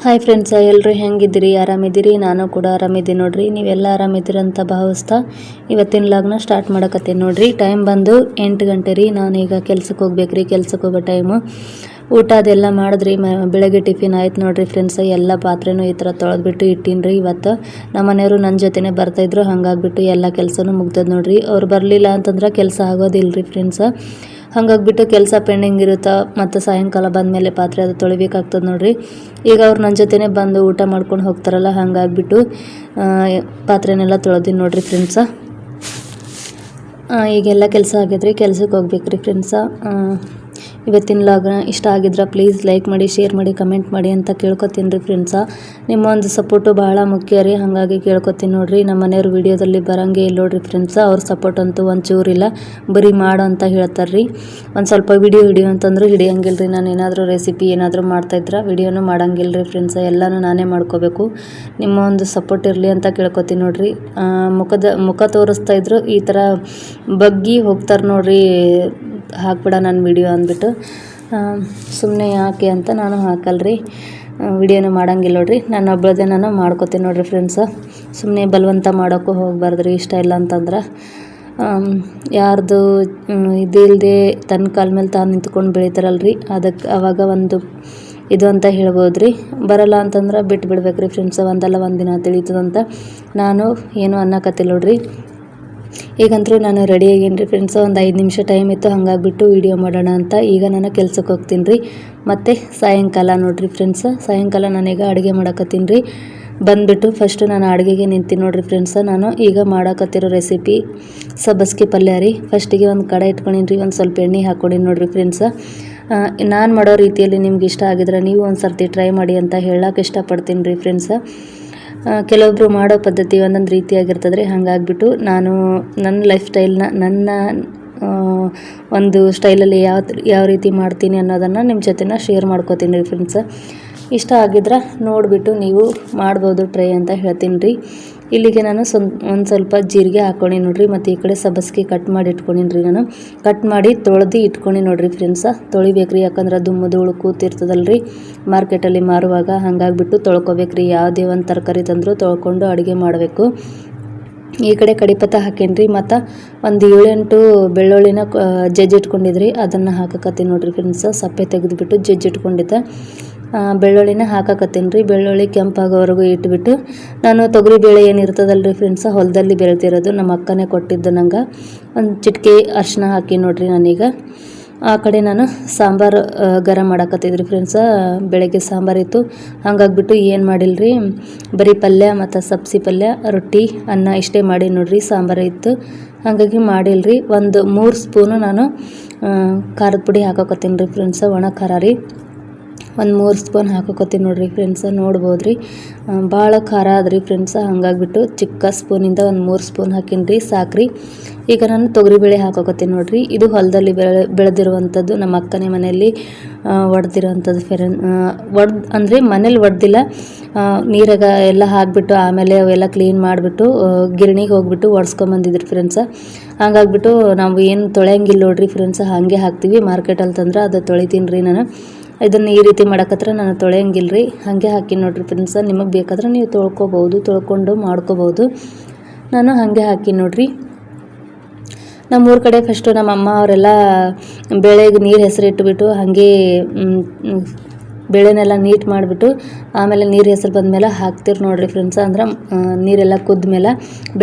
Hi friends, ಎಲ್ಲರೂ ಹೆಂಗಿದ್ದೀರಿ? ಆರಾಮಿದ್ದೀರಿ? ನಾನು ಕೂಡ ಆರಾಮಿದ್ದೀನಿ ನೋಡ್ರಿ. ನೀವೆಲ್ಲ ಆರಾಮಿದ್ದೀರಿ ಅಂತ ಭಾವಿಸ್ತಾ ಇವತ್ತಿನ ಲಾಗ್ನ ಸ್ಟಾರ್ಟ್ ಮಾಡಕತ್ತೀನಿ ನೋಡ್ರಿ. ಟೈಮ್ ಬಂದು 8 ಗಂಟೆ ರೀ. ನಾನೀಗ ಕೆಲ್ಸಕ್ಕೆ ಹೋಗ್ಬೇಕ್ರಿ. ಕೆಲ್ಸಕ್ಕೆ ಹೋಗೋ ಟೈಮು. ಊಟ ಅದೆಲ್ಲ ಮಾಡಿದ್ರಿ. ಬೆಳಗ್ಗೆ ಟಿಫಿನ್ ಆಯ್ತು ನೋಡ್ರಿ ಫ್ರೆಂಡ್ಸ್. ಎಲ್ಲ ಪಾತ್ರೆನೂ ಈ ಥರ ತೊಳೆದ್ಬಿಟ್ಟು ಇಟ್ಟಿನ್ರಿ. ಇವತ್ತು ನಮ್ಮ ಮನೆಯವರು ನನ್ನ ಜೊತೆನೇ ಬರ್ತಾಯಿದ್ರು. ಹಾಗಾಗ್ಬಿಟ್ಟು ಎಲ್ಲ ಕೆಲಸನೂ ಮುಗ್ದದ ನೋಡ್ರಿ. ಅವ್ರು ಬರಲಿಲ್ಲ ಅಂತಂದ್ರೆ ಕೆಲಸ ಆಗೋದಿಲ್ಲ ಫ್ರೆಂಡ್ಸ್. ಹಾಗಾಗ್ಬಿಟ್ಟು ಕೆಲಸ ಪೆಂಡಿಂಗ್ ಇರುತ್ತಾ, ಮತ್ತು ಸಾಯಂಕಾಲ ಬಂದಮೇಲೆ ಪಾತ್ರೆ ಅದು ತೊಳಿಬೇಕಾಗ್ತದೆ ನೋಡ್ರಿ. ಈಗ ಅವ್ರು ನನ್ನ ಜೊತೆನೇ ಬಂದು ಊಟ ಮಾಡ್ಕೊಂಡು ಹೋಗ್ತಾರಲ್ಲ, ಹಾಗಾಗ್ಬಿಟ್ಟು ಪಾತ್ರೆನೆಲ್ಲ ತೊಳೆದಿನಿ ನೋಡ್ರಿ ಫ್ರೆಂಡ್ಸ. ಈಗೆಲ್ಲ ಕೆಲಸ ಆಗಿದ್ರಿ, ಕೆಲ್ಸಕ್ಕೆ ಹೋಗ್ಬೇಕ್ರಿ ಫ್ರೆಂಡ್ಸ. ಇವತ್ತಿನ ಲಾಗ್ನ ಇಷ್ಟ ಆಗಿದ್ರೆ ಪ್ಲೀಸ್ ಲೈಕ್ ಮಾಡಿ, ಶೇರ್ ಮಾಡಿ, ಕಮೆಂಟ್ ಮಾಡಿ ಅಂತ ಕೇಳ್ಕೊತೀನಿ ರೀ ಫ್ರೆಂಡ್ಸ. ನಿಮ್ಮ ಒಂದು ಸಪೋರ್ಟು ಭಾಳ ಮುಖ್ಯ ರೀ. ಹಾಗಾಗಿ ಕೇಳ್ಕೊತೀನಿ ನೋಡ್ರಿ. ನಮ್ಮ ಮನೆಯವ್ರು ವೀಡಿಯೋದಲ್ಲಿ ಬರೋಂಗೆ ಇಲ್ಲ ನೋಡ್ರಿ ಫ್ರೆಂಡ್ಸ. ಅವ್ರ ಸಪೋರ್ಟ್ ಅಂತೂ ಒಂಚೂರಿಲ್ಲ, ಬರೀ ಮಾಡು ಅಂತ ಹೇಳ್ತಾರೆ ರೀ. ಒಂದು ಸ್ವಲ್ಪ ವಿಡಿಯೋ ಅಂತಂದ್ರೆ ಹಿಡಿಯಂಗಿಲ್ಲ ರೀ. ನಾನು ಏನಾದರೂ ರೆಸಿಪಿ ಏನಾದರೂ ಮಾಡ್ತಾಯಿದ್ರೆ ವಿಡಿಯೋನೂ ಮಾಡೋಂಗಿಲ್ಲ ರೀ ಫ್ರೆಂಡ್ಸ. ಎಲ್ಲನೂ ನಾನೇ ಮಾಡ್ಕೋಬೇಕು. ನಿಮ್ಮ ಒಂದು ಸಪೋರ್ಟ್ ಇರಲಿ ಅಂತ ಕೇಳ್ಕೊತೀನಿ ನೋಡ್ರಿ. ಮುಖ ತೋರಿಸ್ತಾ ಇದ್ರು ಈ ಥರ ಬಗ್ಗಿ ಹೋಗ್ತಾರೆ ನೋಡ್ರಿ, ಹಾಕ್ಬಿಡ ನನ್ನ ವಿಡಿಯೋ ಅಂದ್ಬಿಟ್ಟು. ಸುಮ್ಮನೆ ಯಾಕೆ ಅಂತ ನಾನು ಹಾಕಲ್ರಿ, ವಿಡಿಯೋನ ಮಾಡೋಂಗಿಲ್ಲ ನೋಡ್ರಿ. ನಾನು ಒಬ್ಬಳದೇ ನಾನು ಮಾಡ್ಕೋತೀನಿ ನೋಡ್ರಿ ಫ್ರೆಂಡ್ಸ. ಸುಮ್ಮನೆ ಬಲವಂತ ಮಾಡೋಕ್ಕೂ ಹೋಗ್ಬಾರ್ದ್ರಿ. ಇಷ್ಟ ಇಲ್ಲ ಅಂತಂದ್ರೆ ಯಾರ್ದು ಇದಿಲ್ಲದೆ ತನ್ನ ಕಾಲ ಮೇಲೆ ತಾನು ನಿಂತ್ಕೊಂಡು ಬೆಳಿತಾರಲ್ರಿ, ಅದಕ್ಕೆ ಆವಾಗ ಒಂದು ಇದು ಅಂತ ಹೇಳ್ಬೋದು ರೀ. ಬರಲ್ಲ ಅಂತಂದ್ರೆ ಬಿಟ್ಟು ಬಿಡ್ಬೇಕ್ರಿ ಫ್ರೆಂಡ್ಸ. ಒಂದಲ್ಲ ಒಂದು ದಿನ ತಿಳಿತದಂತ ನಾನು ಏನು ಅನ್ನಕತ್ತಿಲ್ಲ ನೋಡ್ರಿ. ಈಗಂತೂ ನಾನು ರೆಡಿ ಆಗೀನಿ ರೀ ಫ್ರೆಂಡ್ಸ. ಒಂದು 5 ನಿಮಿಷ ಟೈಮ್ ಇತ್ತು, ಹಾಗಾಗ್ಬಿಟ್ಟು ವೀಡಿಯೋ ಮಾಡೋಣ ಅಂತ ಈಗ ನಾನು ಕೆಲ್ಸಕ್ಕೆ ಹೋಗ್ತೀನಿ ರೀ. ಮತ್ತು ಸಾಯಂಕಾಲ ನೋಡ್ರಿ ಫ್ರೆಂಡ್ಸ. ಸಾಯಂಕಾಲ ನಾನೀಗ ಅಡುಗೆ ಮಾಡಕತ್ತೀನಿ ರೀ. ಬಂದುಬಿಟ್ಟು ಫಸ್ಟು ನಾನು ಅಡುಗೆಗೆ ನಿಂತೀನಿ ನೋಡ್ರಿ ಫ್ರೆಂಡ್ಸ. ನಾನು ಈಗ ಮಾಡಕತ್ತಿರೋ ರೆಸಿಪಿ ಸಬ್ಬಸ್ಗೆ ಪಲ್ಯ ರೀ. ಫಸ್ಟಿಗೆ ಒಂದು ಕಡೆ ಇಟ್ಕೊಂಡೀನಿ ರೀ. ಒಂದು ಸ್ವಲ್ಪ ಎಣ್ಣೆ ಹಾಕ್ಕೊಂಡೀನಿ ನೋಡ್ರಿ ಫ್ರೆಂಡ್ಸ. ನಾನು ಮಾಡೋ ರೀತಿಯಲ್ಲಿ ನಿಮ್ಗೆ ಇಷ್ಟ ಆಗಿದ್ರೆ ನೀವು ಒಂದು ಸರ್ತಿ ಟ್ರೈ ಮಾಡಿ ಅಂತ ಹೇಳಕ್ಕೆ ಇಷ್ಟಪಡ್ತೀನಿ ರೀ ಫ್ರೆಂಡ್ಸ. ಕೆಲವೊಬ್ಬರು ಮಾಡೋ ಪದ್ಧತಿ ಒಂದೊಂದು ರೀತಿಯಾಗಿರ್ತದೆ ರೀ. ಹಾಗಾಗ್ಬಿಟ್ಟು ನಾನು ನನ್ನ ಲೈಫ್ ಸ್ಟೈಲ್ನ, ನನ್ನ ಒಂದು ಸ್ಟೈಲಲ್ಲಿ ಯಾವ ರೀತಿ ಮಾಡ್ತೀನಿ ಅನ್ನೋದನ್ನು ನಿಮ್ಮ ಜೊತೆನ ಶೇರ್ ಮಾಡ್ಕೋತೀನಿ ರೀ ಫ್ರೆಂಡ್ಸ. ಇಷ್ಟ ಆಗಿದ್ರೆ ನೋಡಿಬಿಟ್ಟು ನೀವು ಮಾಡ್ಬೋದು ಟ್ರೈ ಅಂತ ಹೇಳ್ತೀನಿ ರೀ. ಇಲ್ಲಿಗೆ ನಾನು ಒಂದು ಸ್ವಲ್ಪ ಜೀರಿಗೆ ಹಾಕ್ಕೊಂಡೀನಿ ನೋಡ್ರಿ. ಮತ್ತು ಈ ಕಡೆ ಸಬ್ಬಸ್ಗೆ ಕಟ್ ಮಾಡಿ ಇಟ್ಕೊಂಡೀನಿ ರೀ. ನಾನು ಕಟ್ ಮಾಡಿ ತೊಳೆದು ಇಟ್ಕೊಂಡಿ ನೋಡ್ರಿ ಫ್ರೆಂಡ್ಸ. ತೊಳಿಬೇಕ್ರಿ, ಯಾಕಂದ್ರೆ ದುಮ್ಮು ಧೂಳು ಕೂತಿರ್ತದಲ್ರಿ ಮಾರ್ಕೆಟಲ್ಲಿ ಮಾರುವಾಗ. ಹಾಗಾಗ್ಬಿಟ್ಟು ತೊಳ್ಕೊಬೇಕ್ರಿ. ಯಾವುದೇ ಒಂದು ತರಕಾರಿ ತಂದರೂ ತೊಳ್ಕೊಂಡು ಅಡುಗೆ ಮಾಡಬೇಕು. ಈ ಕಡೆ ಕಡಿಪತ್ತ ಹಾಕೇನ್ರಿ. ಮತ್ತು ಒಂದು 7-8 ಬೆಳ್ಳುಳ್ಳಿನ ಜಜ್ಜಿಟ್ಕೊಂಡಿದ್ರಿ, ಅದನ್ನು ಹಾಕಕತ್ತೀನಿ ನೋಡ್ರಿ ಫ್ರೆಂಡ್ಸ. ಸಪ್ಪೆ ತೆಗೆದುಬಿಟ್ಟು ಜಜ್ಜಿಟ್ಕೊಂಡಿದ್ದೆ ಬೆಳ್ಳುಳ್ಳಿನ ಹಾಕಕತ್ತೀನಿ ರೀ. ಬೆಳ್ಳುಳ್ಳಿ ಕೆಂಪಾಗೋವರೆಗೂ ಇಟ್ಬಿಟ್ಟು ನಾನು ತೊಗರಿಬೇಳೆ ಏನಿರ್ತದಲ್ರಿ ಫ್ರೆಂಡ್ಸ, ಹೊಲದಲ್ಲಿ ಬೆಳೆದಿರೋದು, ನಮ್ಮ ಅಕ್ಕನೇ ಕೊಟ್ಟಿದ್ದು ನಂಗೆ. ಒಂದು ಚಿಟಿಕೆ ಅರಿಶಿನ ಹಾಕಿ ನೋಡ್ರಿ ನಾನೀಗ. ಆ ಕಡೆ ನಾನು ಸಾಂಬಾರು ಗರಂ ಮಾಡಕತ್ತಿದ್ರಿ ಫ್ರೆಂಡ್ಸ. ಬೆಳಗ್ಗೆ ಸಾಂಬಾರಿತ್ತು, ಹಾಗಾಗ್ಬಿಟ್ಟು ಏನು ಮಾಡಿಲ್ರಿ, ಬರೀ ಪಲ್ಯ ಮತ್ತು ಸಬ್ಸಿ ಪಲ್ಯ, ರೊಟ್ಟಿ, ಅನ್ನ ಇಷ್ಟೇ ಮಾಡಿ ನೋಡ್ರಿ. ಸಾಂಬಾರು ಇತ್ತು, ಹಾಗಾಗಿ ಮಾಡಿಲ್ರಿ. ಒಂದು 3 ಸ್ಪೂನು ನಾನು ಖಾರದ ಪುಡಿ ಹಾಕೋಕತ್ತೀನಿ ರೀ ಫ್ರೆಂಡ್ಸ. ಒಣ ಖಾರ ರೀ. ಒಂದು 3 ಸ್ಪೂನ್ ಹಾಕೋಕತ್ತೀನಿ ನೋಡ್ರಿ ಫ್ರೆಂಡ್ಸ. ನೋಡ್ಬೋದು ರೀ, ಭಾಳ ಖಾರ ಆದ್ರಿ ಫ್ರೆಂಡ್ಸ. ಹಾಗಾಗ್ಬಿಟ್ಟು ಚಿಕ್ಕ ಸ್ಪೂನಿಂದ ಒಂದು 3 ಸ್ಪೂನ್ ಹಾಕಿನ್ರಿ, ಸಾಕ್ರಿ. ಈಗ ನಾನು ತೊಗರಿಬೇಳೆ ಹಾಕೋಕತ್ತೀನಿ ನೋಡ್ರಿ. ಇದು ಹೊಲದಲ್ಲಿ ಬೆಳೆದಿರುವಂಥದ್ದು, ನಮ್ಮ ಅಕ್ಕನೇ ಮನೆಯಲ್ಲಿ ಒಡೆದಿರೋವಂಥದ್ದು. ಅಂದರೆ ಮನೇಲಿ ಒಡೆದಿಲ್ಲ, ನೀರಾಗ ಎಲ್ಲ ಹಾಕಿಬಿಟ್ಟು ಆಮೇಲೆ ಅವೆಲ್ಲ ಕ್ಲೀನ್ ಮಾಡಿಬಿಟ್ಟು ಗಿರಣಿಗೆ ಹೋಗ್ಬಿಟ್ಟು ಒಡ್ಸ್ಕೊಂಬಂದಿದ್ರಿ ಫ್ರೆಂಡ್ಸ. ಹಾಗಾಗ್ಬಿಟ್ಟು ನಾವು ಏನು ತೊಳೆಯಂಗಿಲ್ಲ ನೋಡ್ರಿ ಫ್ರೆಂಡ್ಸ, ಹಾಗೆ ಹಾಕ್ತೀವಿ. ಮಾರ್ಕೆಟಲ್ಲಿ ತಂದ್ರೆ ಅದು ತೊಳಿತೀನಿ ರೀ ನಾನು. ಇದನ್ನು ಈ ರೀತಿ ಮಾಡಕತ್ರ ನಾನು ತೊಳೆಯಂಗಿಲ್ಲ ರೀ, ಹಾಗೆ ಹಾಕಿ ನೋಡ್ರಿ ಫ್ರೆಂಡ್ಸ. ನಿಮಗೆ ಬೇಕಾದ್ರೆ ನೀವು ತೊಳ್ಕೊಬೋದು, ತೊಳ್ಕೊಂಡು ಮಾಡ್ಕೋಬೋದು. ನಾನು ಹಾಗೆ ಹಾಕಿ ನೋಡ್ರಿ. ನಮ್ಮೂರ ಕಡೆ ಫಸ್ಟು ನಮ್ಮ ಅಮ್ಮ ಅವರೆಲ್ಲ ಬೆಳೆಗೆ ನೀರು ಹೆಸರಿಟ್ಬಿಟ್ಟು ಹಾಗೆ ಬೆಳೆನೆಲ್ಲ ನೀಟ್ ಮಾಡಿಬಿಟ್ಟು ಆಮೇಲೆ ನೀರು ಹೆಸರು ಬಂದಮೇಲೆ ಹಾಕ್ತಿರು ನೋಡ್ರಿ ಫ್ರೆಂಡ್ಸ. ಅಂದ್ರೆ ನೀರೆಲ್ಲ ಕುದ್ದ ಮೇಲೆ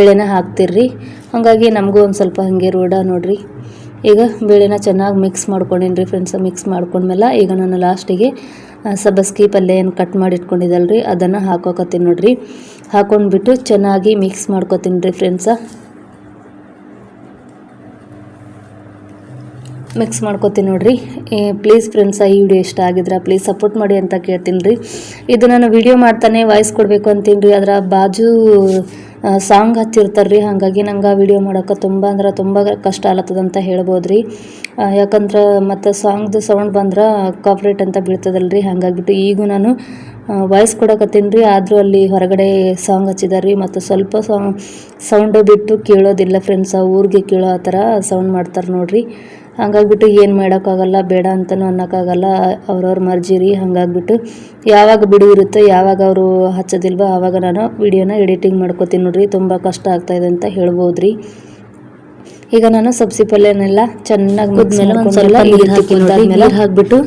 ಬೆಳೆನ ಹಾಕ್ತಿರ್ರಿ. ಹಾಗಾಗಿ ನಮಗೂ ಒಂದು ಸ್ವಲ್ಪ ಹಾಗೆ ರೂಢ ನೋಡ್ರಿ. ಈಗ ಬೇಳೆನ ಚೆನ್ನಾಗಿ ಮಿಕ್ಸ್ ಮಾಡ್ಕೊಂಡೀನಿ ರೀ ಫ್ರೆಂಡ್ಸ. ಮಿಕ್ಸ್ ಮಾಡ್ಕೊಂಡ್ಮೇಲೆ ಈಗ ನಾನು ಲಾಸ್ಟಿಗೆ ಸಬ್ಬಸ್ಗೆ ಪಲ್ಯ ಏನು ಕಟ್ ಮಾಡಿ ಇಟ್ಕೊಂಡಿದ್ದಲ್ರಿ, ಅದನ್ನು ಹಾಕೋಕತ್ತೀನಿ ನೋಡ್ರಿ. ಹಾಕೊಂಡ್ಬಿಟ್ಟು ಚೆನ್ನಾಗಿ ಮಿಕ್ಸ್ ಮಾಡ್ಕೊತೀನಿ ರೀ ಫ್ರೆಂಡ್ಸ. ಮಿಕ್ಸ್ ಮಾಡ್ಕೊತೀನಿ ನೋಡ್ರಿ. ಪ್ಲೀಸ್ ಫ್ರೆಂಡ್ಸ, ಈ ವಿಡಿಯೋ ಇಷ್ಟ ಆಗಿದ್ರೆ ಪ್ಲೀಸ್ ಸಪೋರ್ಟ್ ಮಾಡಿ ಅಂತ ಕೇಳ್ತೀನಿ ರೀ. ಇದು ನಾನು ವಿಡಿಯೋ ಮಾಡ್ತಾನೆ ವಾಯ್ಸ್ ಕೊಡಬೇಕು ಅಂತೀನಿ ರೀ, ಅದರ ಬಾಜು ಸಾಂಗ್ ಹಚ್ಚಿರ್ತಾರೆ ರೀ. ಹಾಗಾಗಿ ನಂಗೆ ವಿಡಿಯೋ ಮಾಡೋಕೆ ತುಂಬ ಕಷ್ಟ ಆಗ್ಲತ್ತದಂತ ಹೇಳ್ಬೋದು ರೀ. ಯಾಕಂದ್ರೆ ಮತ್ತು ಸಾಂಗ್ದು ಸೌಂಡ್ ಬಂದ್ರೆ ಕಾಪ್ರೇಟ್ ಅಂತ ಬೀಳ್ತದಲ್ರಿ. ಹಾಗಾಗಿಬಿಟ್ಟು ಈಗ ನಾನು ವಾಯ್ಸ್ ಕೊಡಕತ್ತೀನಿ ರೀ. ಆದರೂ ಅಲ್ಲಿ ಹೊರಗಡೆ ಸಾಂಗ್ ಹಚ್ಚಿದಾರೆ ರೀ. ಮತ್ತು ಸ್ವಲ್ಪ ಸೌಂಡು ಬಿಟ್ಟು ಕೇಳೋದಿಲ್ಲ ಫ್ರೆಂಡ್ಸ. ಊರಿಗೆ ಕೇಳೋ ಆ ಥರ ಸೌಂಡ್ ಮಾಡ್ತಾರೆ ನೋಡ್ರಿ. ಹಾಗಾಗ್ಬಿಟ್ಟು ಏನು ಮಾಡೋಕ್ಕಾಗಲ್ಲ, ಬೇಡ ಅಂತಲೂ ಅನ್ನೋಕ್ಕಾಗಲ್ಲ, ಅವ್ರವ್ರ ಮರ್ಜಿ ರೀ. ಹಾಗಾಗ್ಬಿಟ್ಟು ಯಾವಾಗ ಬಿಡು ಇರುತ್ತೋ, ಯಾವಾಗ ಅವರು ಹಚ್ಚೋದಿಲ್ವೋ ಆವಾಗ ನಾನು ವಿಡಿಯೋನ ಎಡಿಟಿಂಗ್ ಮಾಡ್ಕೋತೀನಿ ನೋಡ್ರಿ. ತುಂಬ ಕಷ್ಟ ಆಗ್ತಾಯಿದೆ ಅಂತ ಹೇಳ್ಬೋದು ರೀ. ಈಗ ನಾನು ಸಬ್ಸಿ ಪಲ್ಯನೆಲ್ಲ ಚೆನ್ನಾಗಿ ಕುದ್ಮೇಲೆ ಒಂದು ಸ್ವಲ್ಪ ನೀರು ಹಾಕಿಬಿಟ್ಟು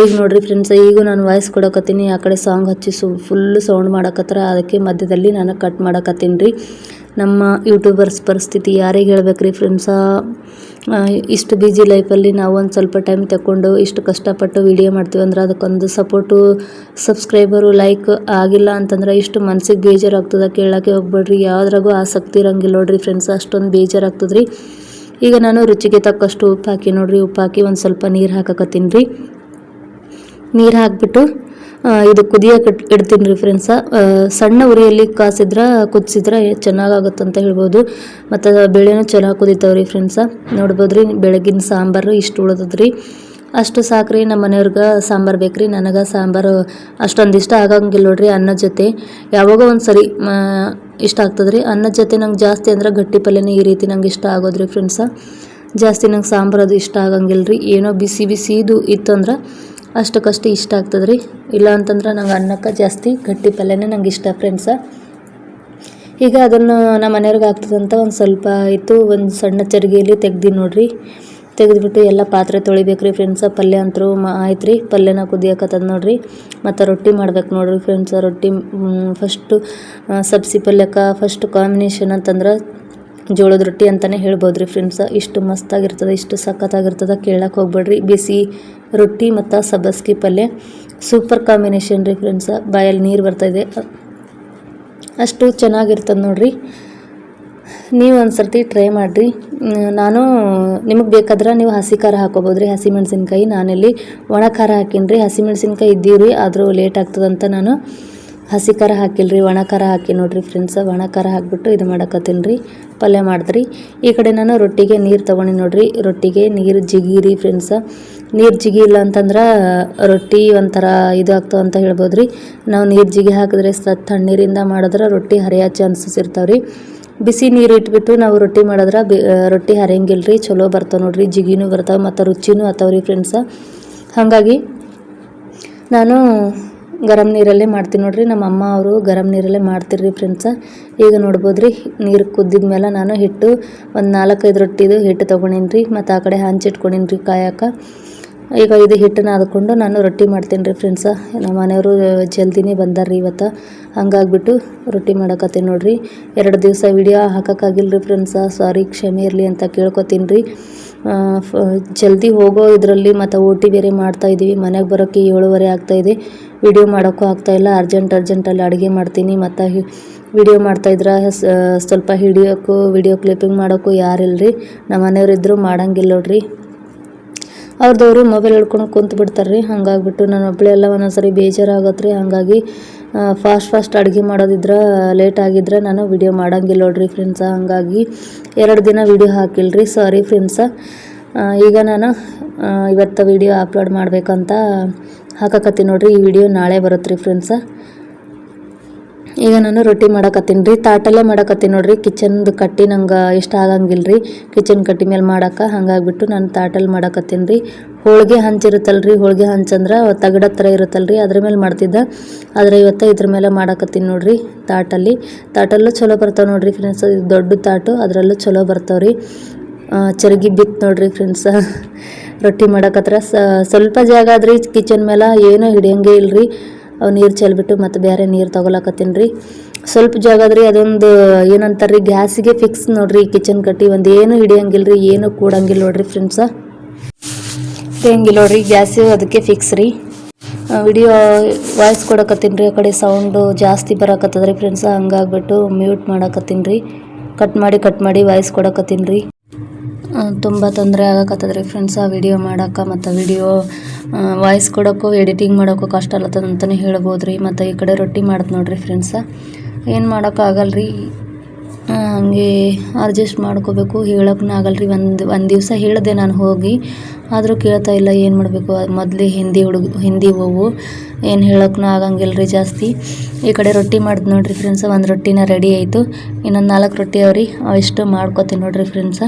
ಈಗ ನೋಡ್ರಿ ಫ್ರೆಂಡ್ಸ್, ಈಗ ನಾನು ವಾಯ್ಸ್ ಕೊಡಕತ್ತೀನಿ. ಆ ಕಡೆ ಸಾಂಗ್ ಹಚ್ಚಿ ಫುಲ್ಲು ಸೌಂಡ್ ಮಾಡಕತ್ತಾರ. ಅದಕ್ಕೆ ಮಧ್ಯದಲ್ಲಿ ನಾನು ಕಟ್ ಮಾಡಕತ್ತೀನಿ ರೀ. ನಮ್ಮ ಯೂಟ್ಯೂಬರ್ಸ್ ಪರಿಸ್ಥಿತಿ ಯಾರಿಗೆ ಹೇಳ್ಬೇಕ್ರಿ ಫ್ರೆಂಡ್ಸ. ಇಷ್ಟು ಬ್ಯುಸಿ ಲೈಫಲ್ಲಿ ನಾವು ಒಂದು ಸ್ವಲ್ಪ ಟೈಮ್ ತಗೊಂಡು ಇಷ್ಟು ಕಷ್ಟಪಟ್ಟು ವಿಡಿಯೋ ಮಾಡ್ತೀವಿ ಅಂದ್ರೆ ಅದಕ್ಕೊಂದು ಸಪೋರ್ಟು, ಸಬ್ಸ್ಕ್ರೈಬರು, ಲೈಕ್ ಆಗಿಲ್ಲ ಅಂತಂದ್ರೆ ಇಷ್ಟು ಮನ್ಸಿಗೆ ಬೇಜಾರಾಗ್ತದೆ. ಕೇಳೋಕ್ಕೆ ಹೋಗ್ಬೇಡ್ರಿ, ಯಾವುದ್ರಾಗೂ ಆಸಕ್ತಿ ಇರಂಗಿಲ್ಲ ನೋಡ್ರಿ ಫ್ರೆಂಡ್ಸ್. ಅಷ್ಟೊಂದು ಬೇಜಾರಾಗ್ತದೆ ರೀ. ಈಗ ನಾನು ರುಚಿಗೆ ತಕ್ಕಷ್ಟು ಉಪ್ಪು ಹಾಕಿ ನೋಡ್ರಿ, ಉಪ್ಪು ಹಾಕಿ ಒಂದು ಸ್ವಲ್ಪ ನೀರು ಹಾಕಕತ್ತೀನಿ ರೀ. ನೀರು ಹಾಕಿಬಿಟ್ಟು ಇದು ಕುದಿಯೋಕೆ ಇಡ್ತೀನಿ ರೀ ಫ್ರೆಂಡ್ಸ. ಸಣ್ಣ ಉರಿಯಲ್ಲಿ ಕುದಿಸಿದ್ರೆ ಚೆನ್ನಾಗಾಗುತ್ತಂತ ಹೇಳ್ಬೋದು. ಮತ್ತು ಬೇಳೆನೂ ಚೆನ್ನಾಗಿ ಕುದಿತಾವ್ರಿ ಫ್ರೆಂಡ್ಸ. ನೋಡ್ಬೋದು ರೀ, ಬೆಳಗಿನ ಸಾಂಬಾರು ಇಷ್ಟು ಉಳಿದದ್ರಿ. ಅಷ್ಟು ಸಾಕ್ರಿ. ನಮ್ಮ ಮನೆಯವ್ರಿಗೆ ಸಾಂಬಾರು ಬೇಕ್ರಿ. ನನಗೆ ಸಾಂಬಾರು ಅಷ್ಟೊಂದು ಇಷ್ಟ ಆಗಂಗಿಲ್ಲ ನೋಡ್ರಿ. ಅನ್ನದ ಜೊತೆ ಯಾವಾಗೋ ಒಂದು ಸರಿ ಇಷ್ಟ ಆಗ್ತದ್ರಿ. ಅನ್ನದ ಜೊತೆ ನಂಗೆ ಜಾಸ್ತಿ ಅಂದ್ರೆ ಗಟ್ಟಿ ಪಲ್ಯನೇ ಈ ರೀತಿ ನಂಗೆ ಇಷ್ಟ ಆಗೋದ್ರಿ ಫ್ರೆಂಡ್ಸ. ಜಾಸ್ತಿ ನಂಗೆ ಸಾಂಬಾರು ಅದು ಇಷ್ಟ ಆಗಂಗಿಲ್ಲ ರೀ. ಏನೋ ಬಿಸಿ ಬಿಸಿದು ಇತ್ತಂದ್ರೆ ಅಷ್ಟಕ್ಕಷ್ಟು ಇಷ್ಟ ಆಗ್ತದೆ ರೀ. ಇಲ್ಲ ಅಂತಂದ್ರೆ ನಂಗೆ ಅನ್ನಕ್ಕೆ ಜಾಸ್ತಿ ಗಟ್ಟಿ ಪಲ್ಯನೇ ನಂಗೆ ಇಷ್ಟ ಫ್ರೆಂಡ್ಸ. ಈಗ ಅದನ್ನು ನಮ್ಮ ಮನೆಯವ್ರಿಗೆ ಆಗ್ತದಂತ ಒಂದು ಸ್ವಲ್ಪ ಇತ್ತು, ಒಂದು ಸಣ್ಣ ಚರಿಗೆಯಲ್ಲಿ ತೆಗ್ದು ನೋಡ್ರಿ. ತೆಗೆದುಬಿಟ್ಟು ಎಲ್ಲ ಪಾತ್ರೆ ತೊಳಿಬೇಕ್ರಿ ಫ್ರೆಂಡ್ಸ. ಪಲ್ಯ ಅಂತರೂ ಆಯ್ತು ರೀ. ಪಲ್ಯನ ಕುದಿಯಕತ್ತದ ನೋಡ್ರಿ. ಮತ್ತು ರೊಟ್ಟಿ ಮಾಡ್ಬೇಕು ನೋಡ್ರಿ ಫ್ರೆಂಡ್ಸ. ರೊಟ್ಟಿ ಫಸ್ಟು ಸಬ್ಸಿ ಪಲ್ಯಕ್ಕೆ ಫಸ್ಟ್ ಕಾಂಬಿನೇಷನ್ ಅಂತಂದ್ರೆ ಜೋಳದ ರೊಟ್ಟಿ ಅಂತಲೇ ಹೇಳ್ಬೋದು ರೀ ಫ್ರೆಂಡ್ಸ. ಇಷ್ಟು ಮಸ್ತಾಗಿರ್ತದೆ, ಇಷ್ಟು ಸಖತ್ತಾಗಿರ್ತದೆ, ಕೇಳಕ್ಕೆ ಹೋಗ್ಬೇಡ್ರಿ. ಬಿಸಿ ರೊಟ್ಟಿ ಮತ್ತು ಸಬ್ಬಸ್ಗೆ ಪಲ್ಯ ಸೂಪರ್ ಕಾಂಬಿನೇಷನ್ ರೀ ಫ್ರೆಂಡ್ಸ. ಬಾಯಲ್ಲಿ ನೀರು ಬರ್ತಾಯಿದೆ, ಅಷ್ಟು ಚೆನ್ನಾಗಿರ್ತದೆ ನೋಡ್ರಿ. ನೀವು ಒಂದು ಸರ್ತಿ ಟ್ರೈ ಮಾಡಿರಿ. ನಾನು ನಿಮಗೆ ಬೇಕಾದ್ರೆ ನೀವು ಹಸಿ ಖಾರ ಹಾಕೋಬೋದು ರೀ, ಹಸಿ ಮೆಣಸಿನ್ಕಾಯಿ. ನಾನಿಲ್ಲಿ ಒಣ ಖಾರ ಹಾಕೀನಿ ರೀ. ಹಸಿ ಮೆಣಸಿನ್ಕಾಯಿ ಇದ್ದೀವಿ ರೀ, ಆದರೂ ಲೇಟ್ ಆಗ್ತದಂತ ನಾನು ಹಸಿ ಖಾರ ಹಾಕಿಲ್ಲ ರೀ, ಒಣ ಖಾರ ಹಾಕಿ ನೋಡ್ರಿ ಫ್ರೆಂಡ್ಸ. ಒಣ ಖಾರ ಹಾಕಿಬಿಟ್ಟು ಇದು ಮಾಡಕತ್ತೀನಿ ರೀ, ಪಲ್ಯ ಮಾಡಿದ್ರಿ. ಈ ಕಡೆ ನಾನು ರೊಟ್ಟಿಗೆ ನೀರು ತೊಗೊಂಡು ನೋಡ್ರಿ. ರೊಟ್ಟಿಗೆ ನೀರು ಜಿಗಿರಿ ಫ್ರೆಂಡ್ಸ. ನೀರು ಜಿಗಿ ಇಲ್ಲ ಅಂತಂದ್ರೆ ರೊಟ್ಟಿ ಒಂಥರ ಇದು ಆಗ್ತಾವ ಅಂತ ಹೇಳ್ಬೋದು ರೀ. ನಾವು ನೀರು ಜಿಗಿ ಹಾಕಿದ್ರೆ ತಣ್ಣೀರಿಂದ ಮಾಡಿದ್ರೆ ರೊಟ್ಟಿ ಹರಿಯೋ ಚಾನ್ಸಸ್ ಇರ್ತಾವೆ ರೀ. ಬಿಸಿ ನೀರು ಇಟ್ಬಿಟ್ಟು ನಾವು ರೊಟ್ಟಿ ಮಾಡಿದ್ರೆ ರೊಟ್ಟಿ ಹರಿಯಂಗಿಲ್ಲ ರೀ, ಚಲೋ ಬರ್ತಾವೆ ನೋಡ್ರಿ. ಜಿಗಿನೂ ಬರ್ತಾವೆ ಮತ್ತು ರುಚಿನೂ ಆಗ್ತಾವ್ರಿ ಫ್ರೆಂಡ್ಸ. ಹಾಗಾಗಿ ನಾನು ಗರಂ ನೀರಲ್ಲೇ ಮಾಡ್ತೀನಿ ನೋಡ್ರಿ. ನಮ್ಮ ಅಮ್ಮ ಅವರು ಗರಂ ನೀರಲ್ಲೇ ಮಾಡ್ತಿರ್ರಿ ಫ್ರೆಂಡ್ಸ. ಈಗ ನೋಡ್ಬೋದು ರೀ, ನೀರು ಕುದ್ದಿದ ಮೇಲೆ ನಾನು ಹಿಟ್ಟು ಒಂದು 4-5 ರೊಟ್ಟಿದು ಹಿಟ್ಟು ತೊಗೊಂಡಿನಿ ರೀ. ಮತ್ತು ಆ ಕಡೆ ಹಂಚಿಟ್ಕೊಂಡಿನಿ ರೀ ಕಾಯಕ್ಕೆ. ಈಗ ಇದು ಹಿಟ್ಟನ್ನ ಅದ್ಕೊಂಡು ನಾನು ರೊಟ್ಟಿ ಮಾಡ್ತೀನಿ ರೀ ಫ್ರೆಂಡ್ಸ. ನಮ್ಮ ಮನೆಯವರು ಜಲ್ದಿನೇ ಬಂದಾರ್ರಿ ಇವತ್ತು. ಹಂಗಾಗ್ಬಿಟ್ಟು ರೊಟ್ಟಿ ಮಾಡಕತ್ತೀನಿ ನೋಡ್ರಿ. 2 ದಿವಸ ವಿಡಿಯೋ ಹಾಕೋಕ್ಕಾಗಿಲ್ಲ ರೀ ಫ್ರೆಂಡ್ಸ. ಸಾರಿ, ಕ್ಷಮೆ ಇರಲಿ ಅಂತ ಕೇಳ್ಕೊತೀನಿ ರೀ. ಜಲ್ದಿ ಹೋಗೋ ಇದರಲ್ಲಿ ಮತ್ತು ಓಟಿ ಬೇರೆ ಮಾಡ್ತಾಯಿದ್ದೀವಿ. ಮನೆಗೆ ಬರೋಕ್ಕೆ 7:30 ಆಗ್ತಾಯಿದೆ. ವಿಡಿಯೋ ಮಾಡೋಕ್ಕೂ ಆಗ್ತಾಯಿಲ್ಲ. ಅರ್ಜೆಂಟಲ್ಲಿ ಅಡುಗೆ ಮಾಡ್ತೀನಿ ಮತ್ತು ವಿಡಿಯೋ ಮಾಡ್ತಾಯಿದ್ರೆ ಸ್ವಲ್ಪ ಹಿಡಿಯೋಕ್ಕೂ ವಿಡಿಯೋ ಕ್ಲಿಪ್ಪಿಂಗ್ ಮಾಡೋಕ್ಕೂ ಯಾರಿಲ್ಲರಿ. ನಮ್ಮ ಮನೆಯವರಿದ್ದರೂ ಮಾಡಂಗಿಲ್ಲ ನೋಡ್ರಿ. ಅವ್ರದವರು ಮೊಬೈಲ್ ಹಿಡ್ಕೊಂಡು ಕುಂತು ಬಿಡ್ತಾರೆ ರೀ. ಹಾಗಾಗ್ಬಿಟ್ಟು ನಾನು ಒಬ್ಬಳೆಲ್ಲ ಒಂದೊಂದ್ಸರಿ ಬೇಜಾರಾಗತ್ತೆ ರೀ. ಹಾಗಾಗಿ ಫಾಸ್ಟ್ ಅಡುಗೆ ಮಾಡೋದಿದ್ರೆ ಲೇಟ್ ಆಗಿದ್ರೆ ನಾನು ವಿಡಿಯೋ ಮಾಡೋಂಗಿಲ್ಲ ನೋಡ್ರಿ ಫ್ರೆಂಡ್ಸ. ಹಾಗಾಗಿ 2 ದಿನ ವಿಡಿಯೋ ಹಾಕಿಲ್ಲ ರೀ, ಸಾರಿ ಫ್ರೆಂಡ್ಸ. ಈಗ ನಾನು ಇವತ್ತು ವಿಡಿಯೋ ಅಪ್ಲೋಡ್ ಮಾಡಬೇಕಂತ ಹಾಕಕತ್ತೀನಿ ನೋಡ್ರಿ. ಈ ವಿಡಿಯೋ ನಾಳೆ ಬರುತ್ತೆ ರೀ ಫ್ರೆಂಡ್ಸ. ಈಗ ನಾನು ರೊಟ್ಟಿ ಮಾಡಕತ್ತೀನಿ ರೀ. ತಾಟಲ್ಲೇ ಮಾಡಕತ್ತೀನಿ ನೋಡ್ರಿ. ಕಿಚನ್ದು ಕಟ್ಟಿ ನಂಗೆ ಇಷ್ಟ ಆಗಂಗಿಲ್ಲ ರೀ, ಕಿಚನ್ ಕಟ್ಟಿ ಮೇಲೆ ಮಾಡೋಕೆ. ಹಾಗಾಗ್ಬಿಟ್ಟು ನಾನು ತಾಟಲ್ಲಿ ಮಾಡಕತ್ತೀನಿ ರೀ. ಹೋಳಿಗೆ ಹಂಚಿರುತ್ತಲ್ಲ ರೀ, ಹೋಳಿಗೆ ಹಂಚಂದ್ರೆ ತಗಡ ಥರ ಇರುತ್ತಲ್ಲ ರೀ, ಅದ್ರ ಮೇಲೆ ಮಾಡ್ತಿದ್ದೆ. ಆದರೆ ಇವತ್ತು ಇದ್ರ ಮೇಲೆ ಮಾಡಕತ್ತೀನಿ ನೋಡ್ರಿ. ತಾಟಲ್ಲೂ ಚಲೋ ಬರ್ತಾವೆ ನೋಡ್ರಿ ಫ್ರೆಂಡ್ಸ್. ಇದು ದೊಡ್ಡ ತಾಟು, ಅದರಲ್ಲೂ ಚಲೋ ಬರ್ತಾವೆ ರೀ. ಚರಗಿ ಬಿತ್ತು ನೋಡ್ರಿ ಫ್ರೆಂಡ್ಸ. ರೊಟ್ಟಿ ಮಾಡಕತ್ರ ಸ್ವಲ್ಪ ಜಾಗ ಆದ್ರಿ ಕಿಚನ್ ಮೇಲೆ, ಏನೂ ಹಿಡಿಯಂಗೆ ಇಲ್ರಿ. ಅವು ನೀರು ಚೆಲ್ಬಿಟ್ಟು ಮತ್ತು ಬೇರೆ ನೀರು ತೊಗೊಳಕತ್ತೀನಿ ರೀ. ಸ್ವಲ್ಪ ಜಾಗ ಆದ್ರಿ, ಅದೊಂದು ಏನಂತಾರೆ ರೀ, ಗ್ಯಾಸಿಗೆ ಫಿಕ್ಸ್ ನೋಡ್ರಿ ಕಿಚನ್ ಕಟ್ಟಿ. ಒಂದು ಏನು ಹಿಡಿಯಂಗಿಲ್ಲ ರೀ, ಏನು ಕೂಡಂಗಿಲ್ಲ ನೋಡ್ರಿ ಫ್ರೆಂಡ್ಸ. ಹಿಡಿಯಂಗಿಲ್ಲ ನೋಡ್ರಿ, ಗ್ಯಾಸು ಅದಕ್ಕೆ ಫಿಕ್ಸ್ ರೀ. ವಿಡಿಯೋ ವಾಯ್ಸ್ ಕೊಡಕತ್ತೀನಿ ರೀ. ಆ ಕಡೆ ಸೌಂಡು ಜಾಸ್ತಿ ಬರಕತ್ತದ ರೀ ಫ್ರೆಂಡ್ಸ. ಹಂಗಾಗ್ಬಿಟ್ಟು ಮ್ಯೂಟ್ ಮಾಡಕತ್ತೀನಿ ರೀ. ಕಟ್ ಮಾಡಿ ವಾಯ್ಸ್ ಕೊಡಕತ್ತೀನಿ ರೀ. ತುಂಬ ತೊಂದರೆ ಆಗಕತ್ತದ ರೀ ಫ್ರೆಂಡ್ಸ ವಿಡಿಯೋ ಮಾಡೋಕೆ. ಮತ್ತು ವಿಡಿಯೋ ವಾಯ್ಸ್ ಕೊಡೋಕ್ಕೂ ಎಡಿಟಿಂಗ್ ಮಾಡೋಕ್ಕೂ ಕಷ್ಟ ಅಲ್ಲತ್ತದ ಅಂತಲೇ ಹೇಳ್ಬೋದು ರೀ. ಮತ್ತು ಈ ಕಡೆ ರೊಟ್ಟಿ ಮಾಡ್ದು ನೋಡ್ರಿ ಫ್ರೆಂಡ್ಸ. ಏನು ಮಾಡೋಕ್ಕಾಗಲ್ಲ ರೀ, ಹಂಗೆ ಅಡ್ಜಸ್ಟ್ ಮಾಡ್ಕೋಬೇಕು. ಹೇಳೋಕ್ಕೂ ಆಗಲ್ಲ ರೀ. ಒಂದು ದಿವಸ ಹೇಳಿದೆ ನಾನು ಹೋಗಿ, ಆದರೂ ಕೇಳ್ತಾ ಇಲ್ಲ. ಏನು ಮಾಡಬೇಕು, ಮೊದಲೇ ಹಿಂದಿ ಹೋವು, ಏನು ಹೇಳೋಕ್ಕೂ ಆಗಂಗಿಲ್ಲ ರೀ ಜಾಸ್ತಿ. ಈ ಕಡೆ ರೊಟ್ಟಿ ಮಾಡ್ದು ನೋಡ್ರಿ ಫ್ರೆಂಡ್ಸ. ಒಂದು ರೊಟ್ಟಿನ ರೆಡಿ ಆಯಿತು, ಇನ್ನೊಂದು 4 ರೊಟ್ಟಿ ಅವ್ರಿ, ಅವಿಷ್ಟು ಮಾಡ್ಕೊತೀನಿ ನೋಡ್ರಿ ಫ್ರೆಂಡ್ಸ.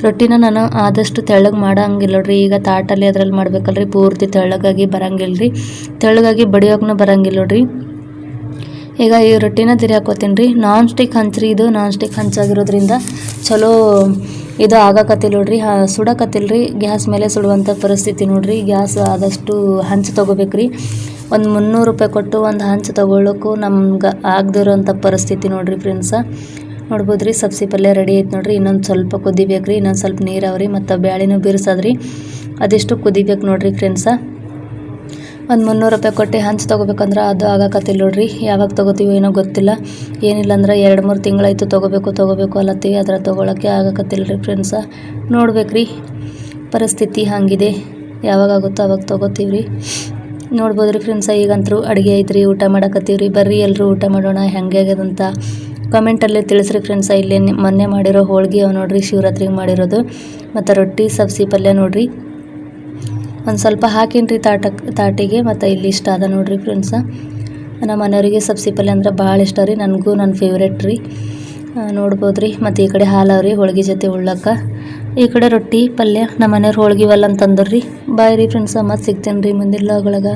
ರೊಟ್ಟಿನ ನಾನು ಆದಷ್ಟು ತೆಳ್ಳಗೆ ಮಾಡಂಗಿಲ್ಲ ನೋಡ್ರಿ. ಈಗ ತಾಟಲ್ಲಿ ಅದ್ರಲ್ಲಿ ಮಾಡ್ಬೇಕಲ್ರಿ, ಪೂರ್ತಿ ತೆಳ್ಳಗಾಗಿ ಬರಂಗಿಲ್ಲ ರೀ, ತೆಳ್ಳಗಾಗಿ ಬಡಿಯೋಕ್ಕೂ ಬರಂಗಿಲ್ಲ ನೋಡ್ರಿ. ಈಗ ಈ ರೊಟ್ಟಿನ ತಿರಿ ಹಾಕೋತೀನಿ ರೀ. ನಾನ್ ಸ್ಟಿಕ್ ಹಂಚ್ರಿ, ಇದು ನಾನ್ ಸ್ಟಿಕ್ ಹಂಚಾಗಿರೋದ್ರಿಂದ ಚಲೋ ಇದು ಆಗಾಕತ್ತಿಲ್ಲ ನೋಡ್ರಿ, ಸುಡಕತ್ತಿಲ್ಲ ರೀ. ಗ್ಯಾಸ್ ಮೇಲೆ ಸುಡುವಂಥ ಪರಿಸ್ಥಿತಿ ನೋಡ್ರಿ. ಗ್ಯಾಸ್ ಆದಷ್ಟು ಹಂಚು ತೊಗೋಬೇಕ್ರಿ. ಒಂದು 300 ರೂಪಾಯಿ ಕೊಟ್ಟು ಒಂದು ಹಂಚು ತೊಗೊಳ್ಳೋಕ್ಕೂ ನಮ್ಗೆ ಆಗದಿರೋಂಥ ಪರಿಸ್ಥಿತಿ ನೋಡ್ರಿ ಫ್ರೆಂಡ್ಸ. ನೋಡ್ಬೋದು ರೀ, ಸಬ್ಸಿ ಪಲ್ಯ ರೆಡಿ ಐತೆ ನೋಡ್ರಿ. ಇನ್ನೊಂದು ಸ್ವಲ್ಪ ಕುದಿಬೇಕು ರೀ, ಇನ್ನೊಂದು ಸ್ವಲ್ಪ ನೀರು ಅವ್ರಿ, ಮತ್ತು ಬ್ಯಾಳಿನೂ ಬಿರ್ಸದ್ರಿ, ಅದೆಷ್ಟು ಕುದಿಬೇಕು ನೋಡ್ರಿ ಫ್ರೆಂಡ್ಸ. ಒಂದು 300 ರೂಪಾಯಿ ಕೊಟ್ಟು ಹಂಚು ತೊಗೋಬೇಕಂದ್ರೆ ಅದು ಆಗಾಕತ್ತಿಲ್ಲ ನೋಡ್ರಿ. ಯಾವಾಗ ತೊಗೋತೀವೋ ಏನೋ ಗೊತ್ತಿಲ್ಲ. ಏನಿಲ್ಲ ಅಂದ್ರೆ 2-3 ತಿಂಗಳಾಯ್ತು ತೊಗೋಬೇಕು ಅಲ್ಲತ್ತೀವಿ, ಅದರ ತೊಗೊಳಕ್ಕೆ ಆಗಾಕತ್ತಿಲ್ಲ ರೀ ಫ್ರೆಂಡ್ಸ. ನೋಡ್ಬೇಕು ರೀ, ಪರಿಸ್ಥಿತಿ ಹಾಗಿದೆ. ಯಾವಾಗ ಆಗುತ್ತೋ ಅವಾಗ ತೊಗೋತೀವಿ ರೀ. ನೋಡ್ಬೋದು ರೀ ಫ್ರೆಂಡ್ಸ, ಈಗಂತರೂ ಅಡುಗೆ ಐತ್ರಿ, ಊಟ ಮಾಡಕತ್ತೀವಿ ರೀ. ಬರ್ರಿ ಎಲ್ಲರೂ ಊಟ ಮಾಡೋಣ. ಹೆಂಗೆ ಆಗ್ಯದಂತ ಕಮೆಂಟಲ್ಲಿ ತಿಳಿಸ್ರಿ ಫ್ರೆಂಡ್ಸ. ಇಲ್ಲೇ ಮೊನ್ನೆ ಮಾಡಿರೋ ಹೋಳ್ಗೆ ಅವು ನೋಡ್ರಿ, ಶಿವರಾತ್ರಿಗೆ ಮಾಡಿರೋದು, ಮತ್ತು ರೊಟ್ಟಿ ಸಬ್ಸಿ ಪಲ್ಯ ನೋಡ್ರಿ. ಒಂದು ಸ್ವಲ್ಪ ಹಾಕಿನ್ರಿ ತಾಟಿಗೆ, ಮತ್ತು ಇಲ್ಲಿ ಇಷ್ಟ ಅದ ನೋಡ್ರಿ ಫ್ರೆಂಡ್ಸ. ನಮ್ಮ ಮನೆಯವರಿಗೆ ಸಬ್ಸಿ ಪಲ್ಯ ಅಂದ್ರೆ ಭಾಳ ಇಷ್ಟ ರೀ, ನನಗೂ ನನ್ನ ಫೇವ್ರೇಟ್ ರೀ. ನೋಡ್ಬೋದು ರೀ, ಮತ್ತು ಈ ಕಡೆ ಹಾಲು ಅವ್ರಿ ಹೋಳ್ಗೆ ಜೊತೆ ಉಳ್ಳಕ್ಕ, ಈ ಕಡೆ ರೊಟ್ಟಿ ಪಲ್ಯ. ನಮ್ಮ ಮನೆಯವ್ರು ಹೋಳ್ಗೆ ಒಲ್ಲ ಅಂತಂದ್ರಿ. ಬಾಯ್ ರೀ ಫ್ರೆಂಡ್ಸ, ಮತ್ತೆ ಸಿಗ್ತೇನೆ ರೀ ಮುಂದಿನ ವ್ಲಾಗ್ ಒಳಗೆ.